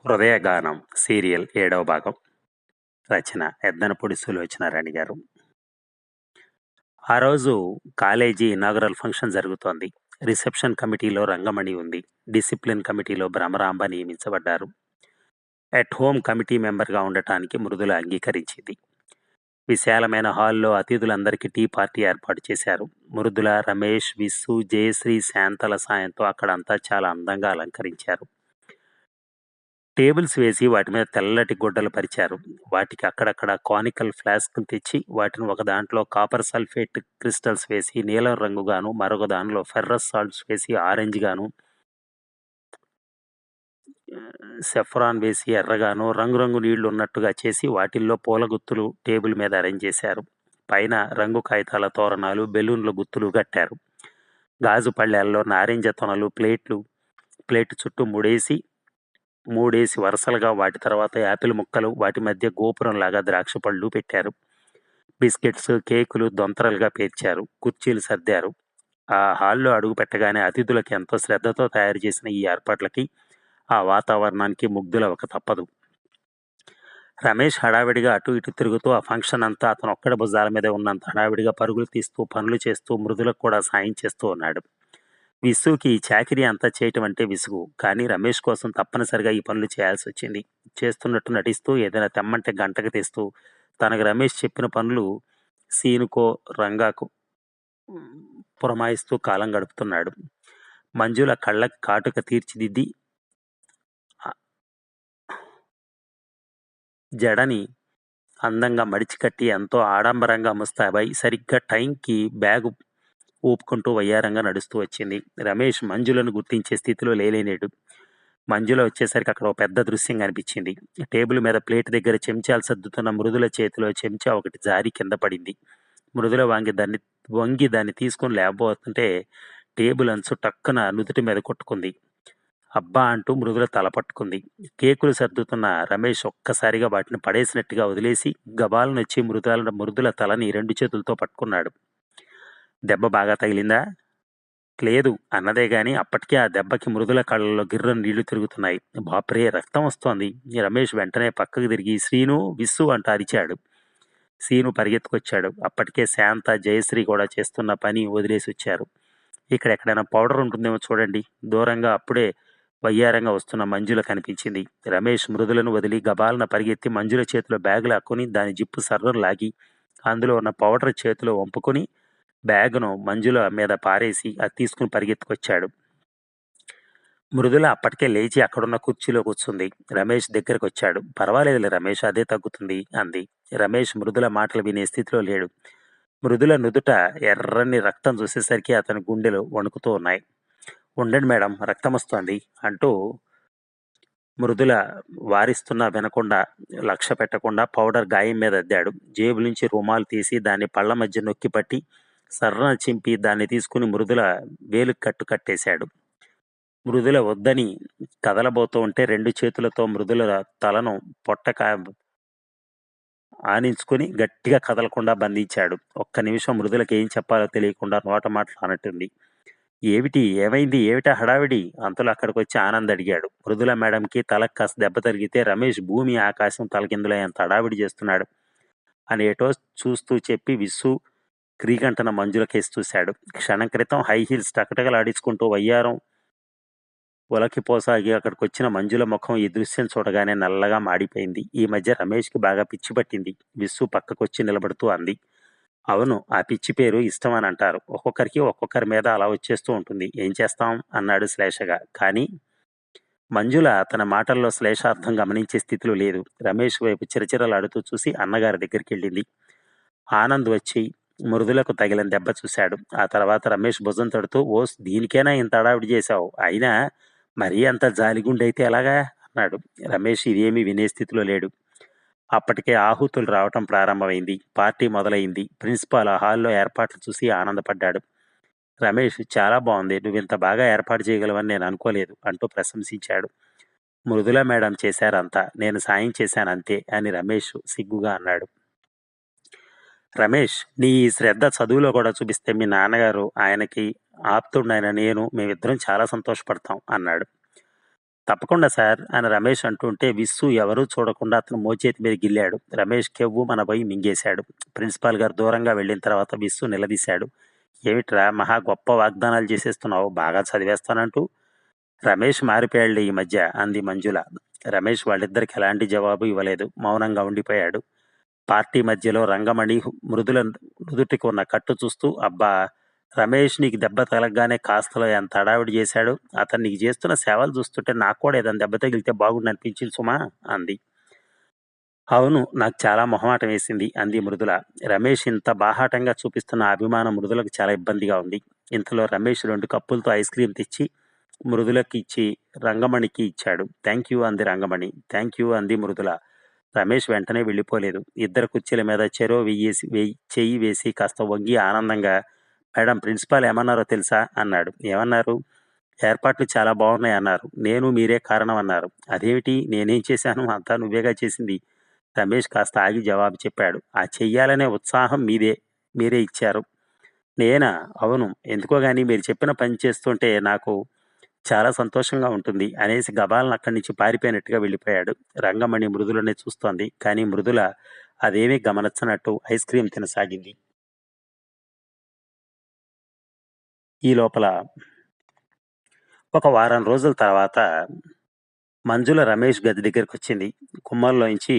హృదయగానం serial 7వ భాగం. రచన ఎద్దనపూడి సులోచనారాణి గారు. ఆ రోజు కాలేజీ ఇనాగరల్ ఫంక్షన్ జరుగుతోంది. రిసెప్షన్ కమిటీలో రంగమణి ఉంది. డిసిప్లిన్ కమిటీలో భ్రమరాంబ నియమించబడ్డారు. ఎట్ హోమ్ కమిటీ మెంబర్గా ఉండటానికి మృదుల అంగీకరించింది. విశాలమైన హాల్లో అతిథులందరికీ టీ పార్టీ ఏర్పాటు చేశారు. మృదుల, రమేష్, విస్సు, జయశ్రీ, శాంతల సాయంతో అక్కడంతా చాలా అందంగా అలంకరించారు. టేబుల్స్ వేసి వాటి మీద తెల్లటి గుడ్డలు పరిచారు. వాటికి అక్కడక్కడ కానికల్ ఫ్లాస్క్ తెచ్చి వాటిని ఒక దాంట్లో కాపర్ సల్ఫేట్ క్రిస్టల్స్ వేసి నీలం రంగుగాను, మరొక దానిలో ఫెర్రస్ సాల్ట్స్ వేసి ఆరెంజ్ గాను, సెఫ్రాన్ వేసి ఎర్రగాను, రంగురంగు నీళ్లు ఉన్నట్టుగా చేసి వాటిల్లో పూల గుత్తులు టేబుల్ మీద అరేంజ్ చేశారు. పైన రంగు కాగితాల తోరణాలు, బెలూన్ల గుత్తులు కట్టారు. గాజు పళ్ళెల్లో నారింజ తొనలు ప్లేట్ చుట్టూ మూడేసి వరుసలుగా వాటి తర్వాత యాపిల్ ముక్కలు, వాటి మధ్య గోపురంలాగా ద్రాక్ష పళ్ళు పెట్టారు. బిస్కెట్స్, కేకులు దొంతరలుగా పేర్చారు. కుర్చీలు సర్దారు. ఆ హాల్లో అడుగు పెట్టగానే అతిథులకి ఎంతో శ్రద్ధతో తయారు చేసిన ఈ ఏర్పాట్లకి, ఆ వాతావరణానికి ముగ్ధులవక తప్పదు. రమేష్ హడావిడిగా అటు ఇటు తిరుగుతూ ఆ ఫంక్షన్ అంతా అతను ఒక్కడి భుజాల మీదే ఉన్నంత హడావిడిగా పరుగులు తీస్తూ పనులు చేస్తూ మృదులకు కూడా సాయం చేస్తూ ఉన్నాడు. విసుకి ఈ చాకిరీ అంతా చేయటం అంటే విసుగు. కానీ రమేష్ కోసం తప్పనిసరిగా ఈ పనులు చేయాల్సి వచ్చింది. చేస్తున్నట్టు నటిస్తూ ఏదైనా తెమ్మంటే గంటకు తెస్తూ తనకు రమేష్ చెప్పిన పనులు సీనుకో, రంగాకు పురమాయిస్తూ కాలం గడుపుతున్నాడు. మంజుల కళ్ళకి కాటుక తీర్చిదిద్ది జడని అందంగా మడిచికట్టి ఎంతో ఆడంబరంగా ముస్తాబై సరిగ్గా టైంకి బ్యాగు ఊపుకుంటూ వయ్యారంగా నడుస్తూ వచ్చింది. రమేష్ మంజులను గుర్తించే స్థితిలో లేనేడు. మంజుల వచ్చేసరికి అక్కడ ఒక పెద్ద దృశ్యం కనిపించింది. టేబుల్ మీద ప్లేట్ దగ్గర చెంచాలు సర్దుతున్న మృదుల చేతిలో చెంచా ఒకటి జారి కింద పడింది. మృదుల వంగి దాన్ని తీసుకుని లేకపోతుంటే టేబుల్ అంచు టక్కున నుదుటి మీద కొట్టుకుంది. అబ్బా అంటూ మృదుల తల పట్టుకుంది. కేకులు సర్దుతున్న రమేష్ ఒక్కసారిగా వాటిని పడేసినట్టుగా వదిలేసి గబాలనొచ్చి మృదుల తలని 2 చేతులతో పట్టుకున్నాడు. దెబ్బ బాగా తగిలిందా? లేదు అన్నదే గాని అప్పటికే ఆ దెబ్బకి మృదుల కళ్ళల్లో గిర్రను నీళ్లు తిరుగుతున్నాయి. బాప్రే, రక్తం వస్తోంది. రమేష్ వెంటనే పక్కకు తిరిగి శ్రీను, విస్సు అంటూ అరిచాడు. శ్రీను పరిగెత్తుకొచ్చాడు. అప్పటికే శాంత, జయశ్రీ కూడా చేస్తున్న పని వదిలేసి వచ్చారు. ఇక్కడ ఎక్కడైనా పౌడర్ ఉంటుందేమో చూడండి. దూరంగా అప్పుడే వయ్యారంగా వస్తున్న మంజుల కనిపించింది. రమేష్ మృదులను వదిలి గబాలన పరిగెత్తి మంజుల చేతిలో బ్యాగు లాక్కొని దాని జిప్పు సర్రం లాగి అందులో ఉన్న పౌడర్ చేతిలో వంపుకొని బ్యాగును మంజుల మీద పారేసి అది తీసుకుని పరిగెత్తుకొచ్చాడు. మృదుల అప్పటికే లేచి అక్కడున్న కుర్చీలో కూర్చుంది. రమేష్ దగ్గరకు వచ్చాడు. పర్వాలేదులే రమేష్, అదే తగ్గుతుంది అంది. రమేష్ మృదుల మాటలు వినే స్థితిలో లేడు. మృదుల నుదుట ఎర్రని రక్తం చూసేసరికి అతని గుండెలు వణుకుతూ ఉన్నాయి. ఉండండి మేడం, రక్తం వస్తోంది అంటూ మృదుల వారిస్తున్నా వినకుండా, లక్ష్య పెట్టకుండా పౌడర్ గాయం మీద అద్దాడు. జేబు నుంచి రుమాలు తీసి దాన్ని పళ్ళ మధ్య నొక్కి పట్టి సర్రన చింపి దాన్ని తీసుకుని మృదుల వేలు కట్టేశాడు. మృదుల వద్దని కదలబోతూ ఉంటే 2 చేతులతో మృదుల తలను ఆనించుకుని గట్టిగా కదలకుండా బంధించాడు. ఒక్క నిమిషం మృదులకి ఏం చెప్పాలో తెలియకుండా నోట మాటలు అనట్టుంది. ఏమైంది, ఏమిటా హడావిడి? అంతలో అక్కడికి వచ్చి ఆనంద్ అడిగాడు. మృదుల మేడంకి తలకు కాస్త దెబ్బ తగిలితే రమేష్ భూమి ఆకాశం తలకిందులయ్యేంత హడావిడి చేస్తున్నాడు అని ఏటో చూస్తూ చెప్పి విస్సు క్రీకంటన మంజుల కేసు చూశాడు. క్షణం క్రితం హై హీల్స్ టకటకలాడించుకుంటూ వయ్యారం ఉలకిపోసాగి అక్కడికొచ్చిన మంజుల ముఖం ఈ దృశ్యం చూడగానే నల్లగా మాడిపోయింది. ఈ మధ్య రమేష్కి బాగా పిచ్చి పట్టింది. విస్సు పక్కకొచ్చి నిలబడుతూ అంది. అవును, ఆ పిచ్చి పేరు ఇష్టం అని అంటారు. ఒక్కొక్కరికి ఒక్కొక్కరి మీద అలా వచ్చేస్తూ ఉంటుంది. ఏం చేస్తాం అన్నాడు శ్లేషగా. కానీ మంజుల తన మాటల్లో శ్లేషార్థం గమనించే స్థితిలో లేదు. రమేష్ వైపు చిరచిరలాడుతూ చూసి అన్నగారి దగ్గరికి వెళ్ళింది. ఆనంద్ వచ్చి మృదులకు తగిలిన దెబ్బ చూశాడు. ఆ తర్వాత రమేష్ భుజం తడుతూ, ఓస్, దీనికైనా ఇంత హడావిడి చేశావు, అయినా మరీ అంత జాలిగుండైతే ఎలాగా అన్నాడు. రమేష్ ఇదేమీ వినే స్థితిలో లేడు. అప్పటికే ఆహుతులు రావటం ప్రారంభమైంది. పార్టీ మొదలైంది. ప్రిన్సిపాల్ ఆ హాల్లో ఏర్పాట్లు చూసి ఆనందపడ్డాడు. రమేష్, చాలా బాగుంది, నువ్వింత బాగా ఏర్పాటు చేయగలవని నేను అనుకోలేదు అంటూ ప్రశంసించాడు. మృదుల మేడం చేశారంతా, నేను సాయం చేశానంతే అని రమేష్ సిగ్గుగా అన్నాడు. రమేష్, నీ ఈ శ్రద్ధ చదువులో కూడా చూపిస్తే మీ నాన్నగారు, ఆయనకి ఆప్తుడైన నేను మేమిద్దరం చాలా సంతోషపడతాం అన్నాడు. తప్పకుండా సార్ అని రమేష్ అంటుంటే విస్సు ఎవరూ చూడకుండా అతను మోచేతి మీద గిల్లాడు. రమేష్ కెవ్వుమనబోయి మింగేశాడు. ప్రిన్సిపాల్ గారు దూరంగా వెళ్ళిన తర్వాత విస్సు నిలదీశాడు. ఏమిట్రా మహా గొప్ప వాగ్దానాలు చేసేస్తున్నావు, బాగా చదివేస్తానంటూ. రమేష్ మారిపోయాడులే ఈ మధ్య అంది మంజుల. రమేష్ వాళ్ళిద్దరికి ఎలాంటి జవాబు ఇవ్వలేదు. మౌనంగా ఉండిపోయాడు. పార్టీ మధ్యలో రంగమణి మృదుల నుదుటికి ఉన్న కట్టు చూస్తూ, అబ్బా రమేష్, నీకు దెబ్బ తగలగానే కాస్తలో ఎంత హడావిడి చేశాడు. అతను నీకు చేస్తున్న సేవలు చూస్తుంటే నాకు కూడా ఏదైనా దెబ్బ తగిలితే బాగుండు అనిపించింది సుమా అంది. అవును, నాకు చాలా మొహమాటం వేసింది అంది మృదుల. రమేష్ ఇంత బాహాటంగా చూపిస్తున్న అభిమానం మృదులకు చాలా ఇబ్బందిగా ఉంది. ఇంతలో రమేష్ 2 కప్పులతో ఐస్ క్రీం తెచ్చి మృదులకి ఇచ్చి రంగమణికి ఇచ్చాడు. థ్యాంక్ యూ అంది రంగమణి. థ్యాంక్ యూ అంది మృదుల. రమేష్ వెంటనే వెళ్ళిపోలేదు. ఇద్దరు కుర్చీల మీద చెరో చెయ్యి వేసి కాస్త వంగి ఆనందంగా, మేడం ప్రిన్సిపాల్ ఏమన్నారో తెలుసా అన్నాడు. ఏమన్నారు? ఏర్పాట్లు చాలా బాగున్నాయి అన్నారు. నేను మీరే కారణం అన్నారు. అదేమిటి, నేనేం చేశాను, అంతా నువ్వేగా చేసింది. రమేష్ కాస్త ఆగి జవాబు చెప్పాడు. ఆ చెయ్యాలనే ఉత్సాహం మీరే ఇచ్చారు. నేనా? అవును. ఎందుకో గాని మీరు చెప్పిన పని చేస్తుంటే నాకు చాలా సంతోషంగా ఉంటుంది అనేసి గబాలను అక్కడి నుంచి పారిపోయినట్టుగా వెళ్ళిపోయాడు. రంగమణి మృదులనే చూస్తోంది. కానీ మృదుల అదేమీ గమనించనట్టు ఐస్ క్రీం తినసాగింది. ఈ లోపల ఒక వారం రోజుల తర్వాత మంజుల రమేష్ గది దగ్గరికి వచ్చింది. గుమ్మంలోంచి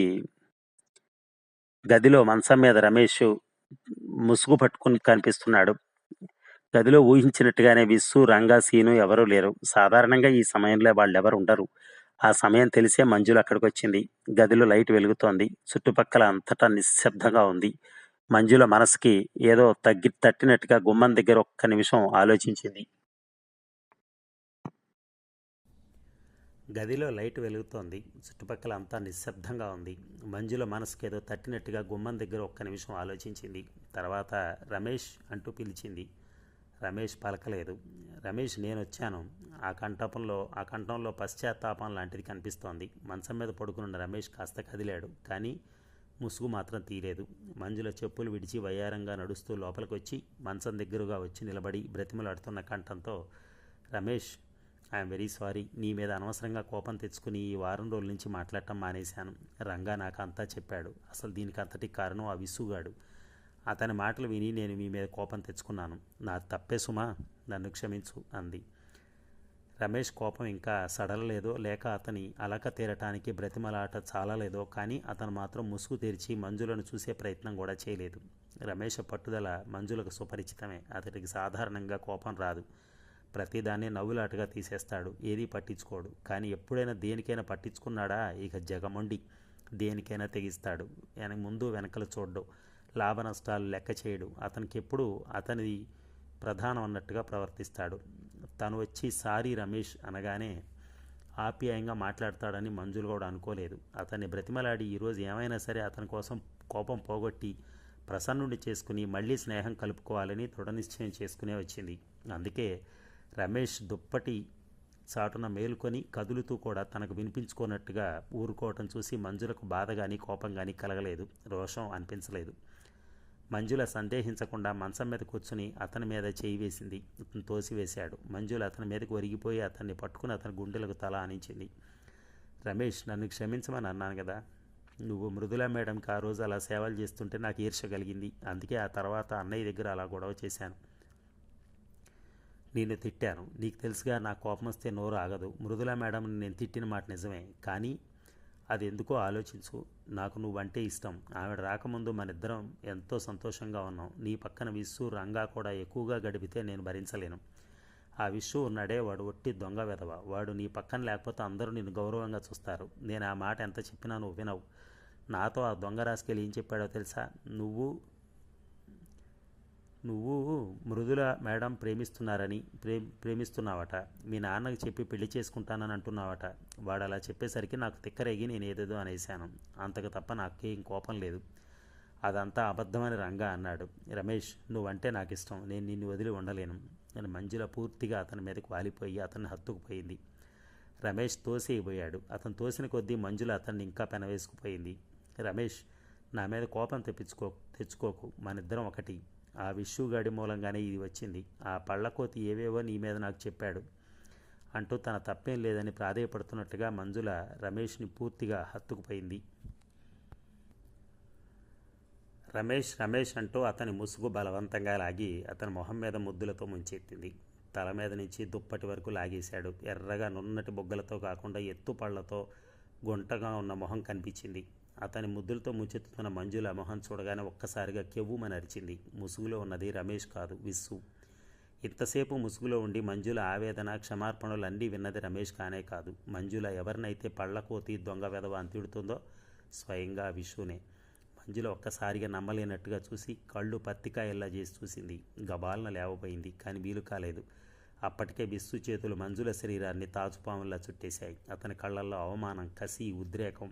గదిలో మంచం మీద రమేష్ ముసుగు పట్టుకుని కనిపిస్తున్నాడు. గదిలో ఊహించినట్టుగానే విస్సు, రంగా, సీను ఎవరూ లేరు. సాధారణంగా ఈ సమయంలో వాళ్ళెవరు ఉండరు. ఆ సమయం తెలిసే మంజుల అక్కడికొచ్చింది. గదిలో లైట్ వెలుగుతోంది. చుట్టుపక్కల అంతటా నిశ్శబ్దంగా ఉంది. మంజుల మనసుకి ఏదో తట్టినట్టుగా గుమ్మం దగ్గర ఒక్క నిమిషం ఆలోచించింది. గదిలో లైట్ వెలుగుతోంది. చుట్టుపక్కల అంతా నిశ్శబ్దంగా ఉంది. మంజుల మనసుకేదో తట్టినట్టుగా గుమ్మం దగ్గర ఒక్క నిమిషం ఆలోచించింది. తర్వాత రమేష్ అంటూ పిలిచింది. రమేష్ పలకలేదు. రమేష్, నేనొచ్చాను. ఆ కంఠంలో పశ్చాత్తాపం లాంటిది కనిపిస్తోంది. మంచం మీద పడుకున్న రమేష్ కాస్త కదిలాడు. కానీ ముసుగు మాత్రం తీయలేదు. మంజుల చెప్పులు విడిచి వయ్యారంగా నడుస్తూ లోపలికొచ్చి మంచం దగ్గరగా వచ్చి నిలబడి బ్రతిమలాడుతున్న కంఠంతో, రమేష్, ఐఎమ్ వెరీ సారీ. నీ మీద అనవసరంగా కోపం తెచ్చుకుని ఈ వారం రోజుల నుంచి మాట్లాడటం మానేశాను. రంగా నాకు అంతా చెప్పాడు. అసలు దీనికి అంతటికి కారణం ఆ విసుగాడు. అతని మాటలు విని నేను మీ మీద కోపం తెచ్చుకున్నాను. నా తప్పే సుమా, నన్ను క్షమించు అంది. రమేష్ కోపం ఇంకా సడలలేదో లేక అతని అలక తీరటానికి బ్రతిమలాట చాలలేదో కానీ అతను మాత్రం ముసుగు తెరిచి మంజులను చూసే ప్రయత్నం కూడా చేయలేదు. రమేష్ పట్టుదల మంజులకు సుపరిచితమే. అతడికి సాధారణంగా కోపం రాదు. ప్రతిదాన్ని నవ్వులాటగా తీసేస్తాడు. ఏదీ పట్టించుకోడు. కానీ ఎప్పుడైనా దేనికైనా పట్టించుకున్నాడా ఇక జగమొండి. దేనికైనా తెగిస్తాడు. ముందు వెనకలు చూడ్డు. లాభ నష్టాలు లెక్క చేయడు. అతనికి ఎప్పుడు అతనిది ప్రధానం అన్నట్టుగా ప్రవర్తిస్తాడు. తను వచ్చి సారీ రమేష్ అనగానే ఆప్యాయంగా మాట్లాడతాడని మంజులు కూడా అనుకోలేదు. అతన్ని బ్రతిమలాడి ఈరోజు ఏమైనా సరే అతని కోసం కోపం పోగొట్టి ప్రసన్నుడి చేసుకుని మళ్ళీ స్నేహం కలుపుకోవాలని దృఢనిశ్చయం చేసుకునే వచ్చింది. అందుకే రమేష్ దుప్పటి చాటున మేలుకొని కదులుతూ కూడా తనకు వినిపించుకోనట్టుగా ఊరుకోవటం చూసి మంజులకు బాధ కానీ కోపం కానీ కలగలేదు. రోషం అనిపించలేదు. మంజుల సందేహించకుండా మంచం మీద కూర్చుని అతని మీద చేయి వేసింది. అతను తోసివేశాడు. మంజుల అతని మీదకి ఒరిగిపోయి అతన్ని పట్టుకుని అతని గుండెలకు తల ఆనించింది. రమేష్, నన్ను క్షమించమని అన్నాను కదా. నువ్వు మృదుల మేడంకి ఆ రోజు అలా సేవలు చేస్తుంటే నాకు ఈర్ష్య కలిగింది. అందుకే ఆ తర్వాత అన్నయ్య దగ్గర అలా గొడవ చేశాను. నిన్ను తిట్టాను. నీకు తెలుసుగా, నా కోపం వస్తే నోరు ఆగదు. మృదుల మేడంని నేను తిట్టిన మాట నిజమే. కానీ అది ఎందుకో ఆలోచించు. నాకు నువ్వంటే ఇష్టం. ఆవిడ రాకముందు మనిద్దరం ఎంతో సంతోషంగా ఉన్నాం. నీ పక్కన విస్సు, రంగా కూడా ఎక్కువగా గడిపితే నేను భరించలేను. ఆ విస్సు ఉన్నాడే, వాడు ఒట్టి దొంగ వెధవ. వాడు నీ పక్కన లేకపోతే అందరూ నిన్ను గౌరవంగా చూస్తారు. నేను ఆ మాట ఎంత చెప్పినా నువ్వు వినవు. నాతో ఆ దొంగ రాసుకెళ్ళి ఏం చెప్పాడో తెలుసా? నువ్వు మృదుల మేడం ప్రేమిస్తున్నావట. మీ నాన్నకి చెప్పి పెళ్లి చేసుకుంటానని అంటున్నావట. వాడు అలా చెప్పేసరికి నాకు తిక్కరేగి నేను ఏదేదో అనేశాను. అంతకు తప్ప నాకేం కోపం లేదు. అదంతా అబద్ధమని రంగా అన్నాడు. రమేష్, నువ్వంటే నాకు ఇష్టం. నేను నిన్ను వదిలి ఉండలేను అని మంజుల పూర్తిగా అతని మీదకు వాలిపోయి అతన్ని హత్తుకుపోయింది. రమేష్ తోసేయబోయాడు. అతను తోసిన కొద్దీ మంజుల అతన్ని ఇంకా పెనవేసుకుపోయింది. రమేష్, నా మీద కోపం తెచ్చుకోకు, మనిద్దరం ఒకటి. ఆ విష్ణుగాడి మూలంగానే ఇది వచ్చింది. ఆ పళ్ళకోతి ఏవేవో నీ మీద నాకు చెప్పాడు అంటూ తన తప్పేం లేదని ప్రాధేయపడుతున్నట్టుగా మంజుల రమేష్ని పూర్తిగా హత్తుకుపోయింది. రమేష్ రమేష్ అంటూ అతని ముసుగు బలవంతంగా లాగి అతని మొహం మీద ముద్దులతో ముంచెత్తింది. తల మీద నుంచి దుప్పటి వరకు లాగేశాడు. ఎర్రగా నున్నటి బొగ్గలతో కాకుండా ఎత్తుపళ్లతో గుంటగా ఉన్న మొహం కనిపించింది. అతని ముద్దులతో ముంచెత్తుతున్న మంజుల మొహం చూడగానే ఒక్కసారిగా కెవ్వుమని అరిచింది. ముసుగులో ఉన్నది రమేష్ కాదు, విస్సు. ఇంతసేపు ముసుగులో ఉండి మంజుల ఆవేదన, క్షమార్పణలు అన్నీ విన్నది రమేష్ కానే కాదు. మంజుల ఎవరినైతే పళ్ళకోతి దొంగ వెధవ అని తిడుతుందో స్వయంగా విష్ణునే. మంజుల ఒక్కసారిగా నమ్మలేనట్టుగా చూసి కళ్ళు పత్తికాయల్లా చేసి చూసింది. గబాలన లేవబోయింది, కానీ వీలు కాలేదు. అప్పటికే బిస్సు చేతులు మంజుల శరీరాన్ని తాచుపాముల్లా చుట్టేశాయి. అతని కళ్ళల్లో అవమానం, కసి, ఉద్రేకం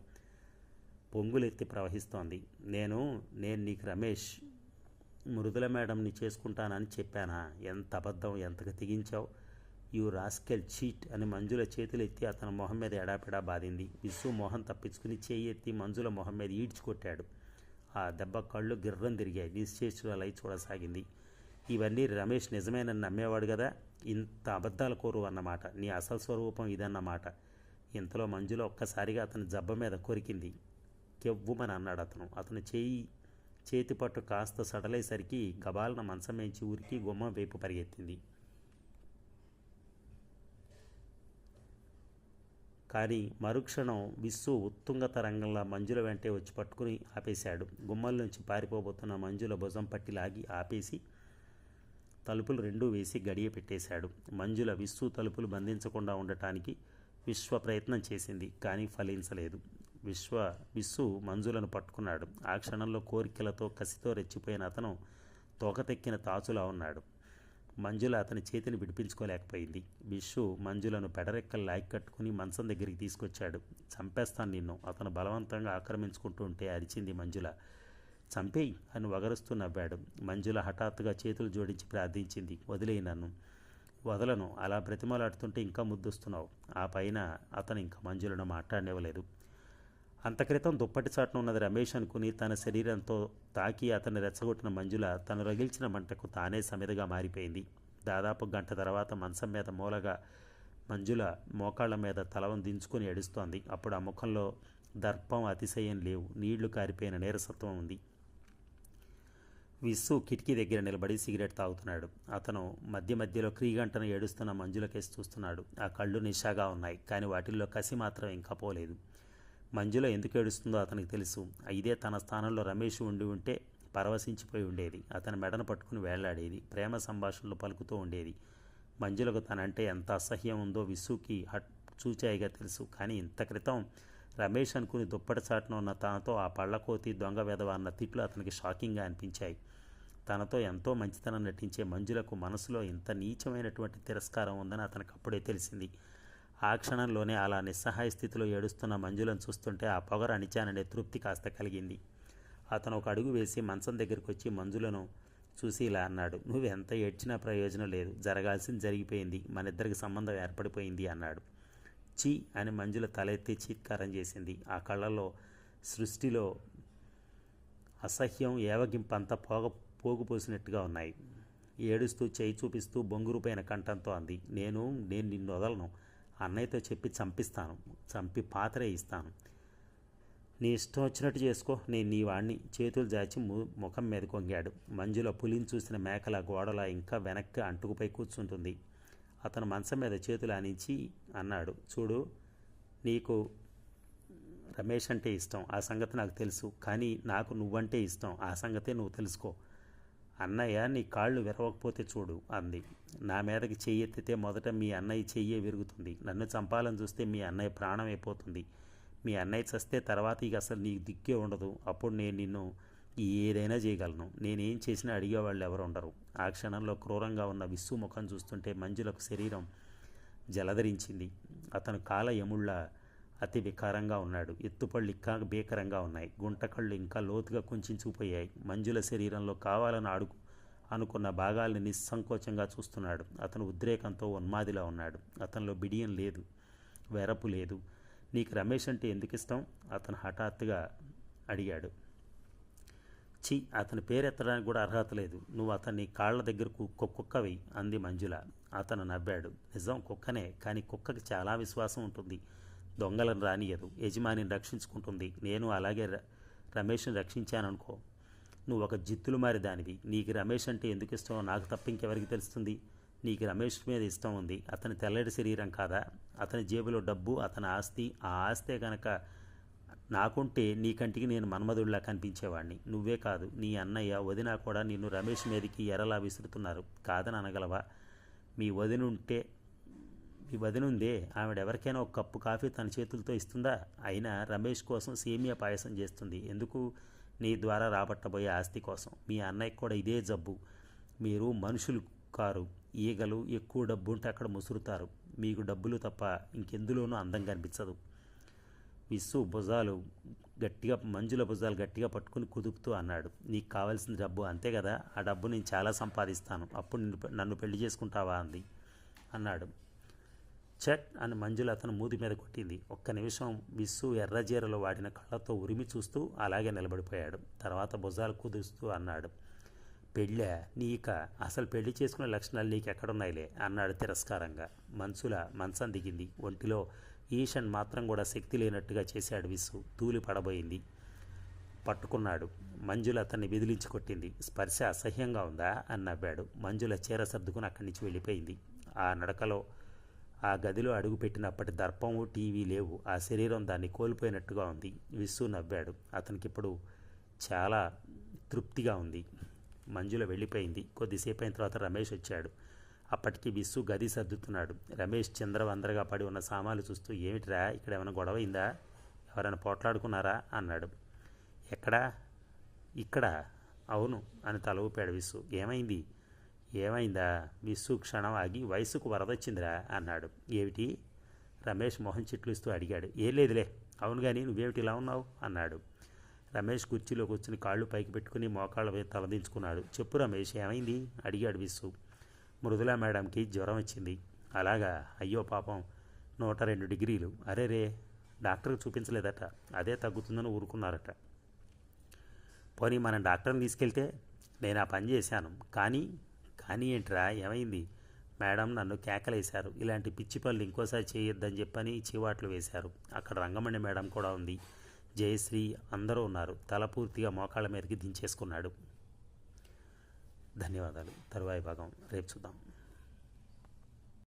పొంగులెత్తి ప్రవహిస్తోంది. నేను నీకు రమేష్ మృదుల మేడంని చేసుకుంటానని చెప్పానా? ఎంత అబద్ధం, ఎంతగా తెగించావు! యూ రాస్కెల్ చీట్ అని మంజుల చేతులు ఎత్తి అతని మొహం మీద ఎడాపెడా బాధింది. బిస్సు మొహం తప్పించుకుని చేయి ఎత్తి మంజుల మొహం మీద ఈడ్చుకొట్టాడు. ఆ దెబ్బ కళ్ళు గిర్రం తిరిగాయి. నిశ్చేష్టులై చూడసాగింది. ఇవన్నీ రమేష్ నిజమేనని నమ్మేవాడు కదా! ఇంత అబద్ధాల కోరు అన్నమాట. నీ అసలు స్వరూపం ఇదన్నమాట. ఇంతలో మంజుల ఒక్కసారిగా అతని జబ్బ మీద కొరికింది. కెవ్వుమని అన్నాడు అతను. అతను చేతి పట్టు కాస్త సడలేసరికి గబాలన మంచం మేంచి ఊరికి గుమ్మం వైపు పరిగెత్తింది. కానీ మరుక్షణం విస్సు ఉత్తుంగ తరంగంలా మంజుల వెంటే వచ్చి పట్టుకుని ఆపేశాడు. గుమ్మల నుంచి పారిపోబోతున్న మంజుల భుజం పట్టి లాగి ఆపేసి తలుపులు రెండూ వేసి గడియ పెట్టేశాడు. మంజుల విస్సు తలుపులు బంధించకుండా ఉండటానికి విశ్వ ప్రయత్నం చేసింది, కానీ ఫలించలేదు. విస్సు మంజులను పట్టుకున్నాడు. ఆ క్షణంలో కోరికలతో కసితో రెచ్చిపోయిన అతను తోకతెక్కిన తాచులా ఉన్నాడు. మంజుల అతని చేతిని విడిపించుకోలేకపోయింది. విశ్వ మంజులను పెడరెక్కలు లాగి కట్టుకుని మంచం దగ్గరికి తీసుకొచ్చాడు. చంపేస్తాను నిన్ను, అతను బలవంతంగా ఆక్రమించుకుంటుంటే అరిచింది మంజుల. చంపేయి అని వగరుస్తూ నవ్వాడు. మంజుల హఠాత్తుగా చేతులు జోడించి ప్రార్థించింది. వదిలేయి నన్ను. వదలను, అలా బ్రతిమలాడుతుంటే ఇంకా ముద్దొస్తున్నావు. ఆ పైన అతను ఇంకా మంజులను మాట్లాడనివ్వలేదు. అంతక్రితం దుప్పటి చాటున ఉన్నది రమేష్ అనుకుని తన శరీరంతో తాకి అతన్ని రెచ్చగొట్టిన మంజుల తను రగిల్చిన మంటకు తానే సమిదగా మారిపోయింది. దాదాపు గంట తర్వాత మంచం మీద మూలగా మంజుల మోకాళ్ల మీద తలవం దించుకొని ఏడుస్తోంది. అప్పుడు ఆ ముఖంలో దర్పం, అతిశయం లేవు. నీళ్లు కారిపోయిన నీరసత్వం ఉంది. విస్సు కిటికీ దగ్గర నిలబడి సిగరెట్ తాగుతున్నాడు. అతను మధ్య మధ్యలో క్రీగంటను ఏడుస్తున్న మంజుల కేసి చూస్తున్నాడు. ఆ కళ్ళు నిషాగా ఉన్నాయి, కానీ వాటిల్లో కసి మాత్రం ఇంకా పోలేదు. మంజుల ఎందుకు ఏడుస్తుందో అతనికి తెలుసు. ఇదే తన స్థానంలో రమేష్ ఉంటే పరవశించిపోయి ఉండేది. అతని మెడను పట్టుకుని వేళ్లాడేది. ప్రేమ సంభాషణలు పలుకుతూ ఉండేది. మంజులకు తనంటే ఎంత అసహ్యం ఉందో విస్సుకి చూచాయిగా తెలుసు. కానీ ఇంత క్రితం రమేష్ అనుకుని దుప్పటి చాటున ఉన్న తనతో ఆ పళ్ళకోతి దొంగ వెధవ అన్న తిట్లు అతనికి షాకింగ్గా అనిపించాయి. తనతో ఎంతో మంచితనం నటించే మంజులకు మనసులో ఇంత నీచమైనటువంటి తిరస్కారం ఉందని అతనికి అప్పుడే తెలిసింది. ఆ క్షణంలోనే అలా నిస్సహాయ స్థితిలో ఏడుస్తున్న మంజులను చూస్తుంటే ఆ పొగరు అణిచాననే తృప్తి కాస్త కలిగింది. అతను ఒక అడుగు వేసి మంచం దగ్గరికి వచ్చి మంజులను చూసి ఇలా అన్నాడు. నువ్వెంత ఏడ్చినా ప్రయోజనం లేదు. జరగాల్సింది జరిగిపోయింది. మన ఇద్దరికి సంబంధం ఏర్పడిపోయింది అన్నాడు. చీ అని మంజుల తలెత్తి చీత్కారం చేసింది. ఆ కళ్ళల్లో సృష్టిలో అసహ్యం, ఏవగింపంతా పోగుపోసినట్టుగా ఉన్నాయి. ఏడుస్తూ చేయి చూపిస్తూ బొంగురుపైన కంఠంతో అంది. నేను నిన్ను వదలను. అన్నయ్యతో చెప్పి చంపిస్తాను. చంపి పాత్రే ఇస్తాను. నీ ఇష్టం వచ్చినట్టు చేసుకో. నేను నీ వాణ్ణి. చేతులు జాచి ముఖం మీద కొంగాడు. మంజుల పులిని చూసిన మేకల గోడల ఇంకా వెనక్కి అంటుకుపోయి కూర్చుంటుంది. అతను మంచం మీద చేతులు ఆనించి అన్నాడు. చూడు, నీకు రమేష్ అంటే ఇష్టం, ఆ సంగతి నాకు తెలుసు. కానీ నాకు నువ్వంటే ఇష్టం, ఆ సంగతే నువ్వు తెలుసుకో. అన్నయ్య నీ కాళ్ళు విరవకపోతే చూడు అంది. నా మీదకి చెయ్యి ఎత్తితే మొదట మీ అన్నయ్య చెయ్యే విరుగుతుంది. నన్ను చంపాలని చూస్తే మీ అన్నయ్య ప్రాణం అయిపోతుంది. మీ అన్నయ్య చస్తే తర్వాత ఇక అసలు నీకు దిక్కే ఉండదు. అప్పుడు నేను నిన్ను ఏదైనా చేయగలను. నేనేం చేసినా అడిగేవాళ్ళు ఎవరు ఉండరు. ఆ క్షణంలో క్రూరంగా ఉన్న విస్సు ముఖం చూస్తుంటే మంజులకు శరీరం జలధరించింది. అతను కాల యముళ్ళ అతి వికారంగా ఉన్నాడు. ఎత్తుపళ్ళు ఇంకా భీకరంగా ఉన్నాయి. గుంటకళ్ళు ఇంకా లోతుగా కుంచుకుపోయాయి. మంజుల శరీరంలో కావాలని అనుకున్న భాగాల్ని నిస్సంకోచంగా చూస్తున్నాడు. అతను ఉద్రేకంతో ఉన్మాదిలా ఉన్నాడు. అతనిలో బిడియం లేదు, వెరపు లేదు. నీకు రమేష్ అంటే ఎందుకు ఇష్టం? అతను హఠాత్తుగా అడిగాడు. ఛీ, అతని పేరెత్తడానికి కూడా అర్హత లేదు. నువ్వు అతన్ని కాళ్ళ దగ్గరకు కుక్కవి అంది మంజుల. అతను నవ్వాడు. నిజం కుక్కనే, కానీ కుక్కకి చాలా విశ్వాసం ఉంటుంది. దొంగలను రానియదు, యజమానిని రక్షించుకుంటుంది. నేను అలాగే రమేష్ని రక్షించాననుకో. నువ్వు ఒక జిత్తులు మారి దానివి. నీకు రమేష్ అంటే ఎందుకు ఇష్టమో నాకు తప్ప ఇంకెవరికి తెలుస్తుంది? నీకు రమేష్ మీద ఇష్టం ఉంది. అతని తెల్లటి శరీరం కాదా? అతని జేబులో డబ్బు, అతని ఆస్తి. ఆ ఆస్తే కనుక నాకుంటే నీ కంటికి నేను మన్మధుడిలా కనిపించేవాడిని. నువ్వే కాదు, నీ అన్నయ్య, వదిన కూడా నిన్ను రమేష్ మీదకి ఎరలా విసురుతున్నారు. కాదని అనగలవా? మీ వదినుంటే మీ వదినుందే, ఆవిడెవరికైనా ఒక కప్పు కాఫీ తన చేతులతో ఇస్తుందా? అయినా రమేష్ కోసం సేమియా పాయసం చేస్తుంది. ఎందుకు? నీ ద్వారా రాబట్టబోయే ఆస్తి కోసం. మీ అన్నయ్యకి కూడా ఇదే జబ్బు. మీరు మనుషులు కారు, ఈగలు. ఎక్కువ డబ్బు ఉంటే అక్కడ ముసురుతారు. మీకు డబ్బులు తప్ప ఇంకెందులోనూ అందం కనిపించదు. విస్సు మంజుల భుజాలు గట్టిగా పట్టుకుని కుదుపుతూ అన్నాడు. నీకు కావాల్సిన డబ్బు అంతే కదా? ఆ డబ్బు నేను చాలా సంపాదిస్తాను. అప్పుడు నన్ను పెళ్లి చేసుకుంటావా అన్నాడు. చట్ అని మంజుల అతను మూతి మీద కొట్టింది. ఒక్క నిమిషం విస్సు ఎర్రజీరలో వాడిన కళ్ళతో ఉరిమి చూస్తూ అలాగే నిలబడిపోయాడు. తర్వాత భుజాలు కుదుస్తూ అన్నాడు. పెళ్ళా నీక? అసలు పెళ్లి చేసుకునే లక్షణాలు నీకు ఎక్కడున్నాయిలే అన్నాడు తిరస్కారంగా. మంచం దిగింది. ఒంటిలో ఈషన్ మాత్రం కూడా శక్తి లేనట్టుగా చేశాడు విస్సు. తూలి పడబోయింది. పట్టుకున్నాడు. మంజుల అతన్ని విదిలించి కొట్టింది. స్పర్శ అసహ్యంగా ఉందా అని నవ్వాడు. మంజుల చీర సర్దుకుని అక్కడి నుంచి వెళ్ళిపోయింది. ఆ నడకలో ఆ గదిలో అడుగుపెట్టినప్పటి దర్పము, టీవీ లేవు. ఆ శరీరం దాన్ని కోల్పోయినట్టుగా ఉంది. విస్సు నవ్వాడు. అతనికిప్పుడు చాలా తృప్తిగా ఉంది. మంజుల వెళ్ళిపోయింది. కొద్దిసేపు అయిన తర్వాత రమేష్ వచ్చాడు. అప్పటికి విస్సు గది సర్దుతున్నాడు. రమేష్ చిందరవందరగా పడి ఉన్న సామాన్లు చూస్తూ, ఏమిట్రా, ఇక్కడ ఏమైనా గొడవ అయిందా? ఎవరైనా పోట్లాడుకున్నారా అన్నాడు. ఎక్కడా? ఇక్కడ. అవును అని తల ఊపాడు విస్సు. ఏమైందా? విస్సు క్షణం ఆగి, వయసుకు వరదొచ్చిందిరా అన్నాడు. ఏమిటి? రమేష్ మొహం చిట్లిస్తూ అడిగాడు. ఏం లేదులే. అవును కానీ నువ్వేమిటి ఇలా ఉన్నావు అన్నాడు. రమేష్ కుర్చీలో కూర్చుని కాళ్ళు పైకి పెట్టుకుని మోకాళ్ళ మీద తలదించుకున్నాడు. చెప్పు రమేష్, ఏమైంది అడిగాడు విస్సు. మృదులా మేడంకి జ్వరం వచ్చింది. అలాగా? అయ్యో పాపం. 102 డిగ్రీలు. అరేరే, డాక్టర్కి చూపించలేదట. అదే తగ్గుతుందని ఊరుకున్నారట. పోనీ మనం డాక్టర్ని తీసుకెళ్తే? నేను ఆ పని చేశాను. కానీ ఏంట్రా, ఏమైంది? మేడం నన్ను కేకలేశారు. ఇలాంటి పిచ్చి పనులు ఇంకోసారి చేయొద్దని చెప్పని చీవాట్లు వేశారు. అక్కడ రంగమణి మేడం కూడా ఉంది. జయశ్రీ అందరూ ఉన్నారు. తల పూర్తిగా మోకాళ్ళ మీదకి దించేసుకున్నాడు. ధన్యవాదాలు. తరువాయి భాగం రేపు చూద్దాం.